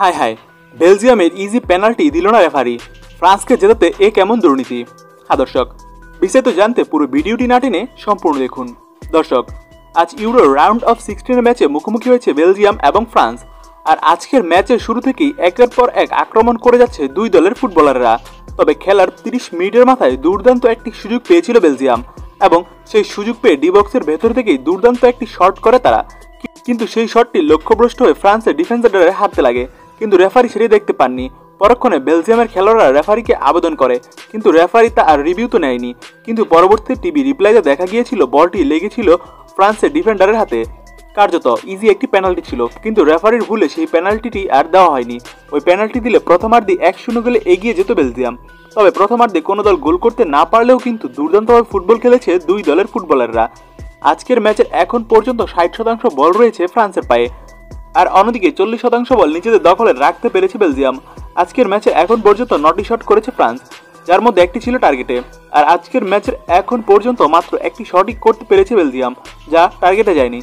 হায় হায়, বেলজিয়ামের easy penalty দিল না রেফারি, ফ্রান্সকে জেতাতে এ কেমন দুর্নীতি। দর্শক, বিস্তারিত জানতে পুরো ভিডিওটি না টেনে সম্পূর্ণ দেখুন। দর্শক, আজ ইউরো রাউন্ড অফ 16 ম্যাচে মুখোমুখি হয়েছে বেলজিয়াম এবং ফ্রান্স। আর আজকের ম্যাচের শুরু থেকেই একের পর এক আক্রমণ করে যাচ্ছে দুই দলের ফুটবলাররা। তবে খেলার 30 মিনিটের মাথায় দুর্দান্ত একটি সুযোগ পেয়েছিল বেলজিয়াম, এবং সেই সুযোগ পেয়ে ডি বক্সের ভেতর থেকেই দুর্দান্ত একটি শট করে তারা। কিন্তু সেই শটটি লক্ষ্যভ্রষ্ট হয়ে ফ্রান্সের ডিফেন্ডারের হাতে লাগে, কিন্তু রেফারি সেটি দেখতে পাননি। পরক্ষণে বেলজিয়ামের খেলোয়াড়রা রেফারিকে আবেদন করে, কিন্তু রেফারি তা আর রিভিউ তো নেয়নি। কিন্তু পরবর্তী টিভি রিপ্লাইতে দেখা গিয়েছিল বলটি লেগেছিল ফ্রান্সের ডিফেন্ডারের হাতে। কার্যত ইজি একটি পেনাল্টি ছিল, কিন্তু রেফারির ভুলে সেই পেনাল্টিটি আর দেওয়া হয়নি। ওই পেনাল্টি দিলে প্রথমার্ধে 1-0 গোলে এগিয়ে যেত বেলজিয়াম। তবে প্রথমার্ধে কোনো দল গোল করতে না পারলেও কিন্তু দুর্দান্তভাবে ফুটবল খেলেছে দুই দলের ফুটবলাররা। আজকের ম্যাচের এখন পর্যন্ত 60% বল রয়েছে ফ্রান্সের পায়ে, আর অন্যদিকে 40% বল নিজেদের দখলে রাখতে পেরেছে বেলজিয়াম। আজকের ম্যাচে এখন পর্যন্ত 9টি শট করেছে ফ্রান্স, যার মধ্যে একটি ছিল টার্গেটে। আর আজকের ম্যাচের এখন পর্যন্ত মাত্র একটি শটই করতে পেরেছে বেলজিয়াম, যা টার্গেটে যায়নি।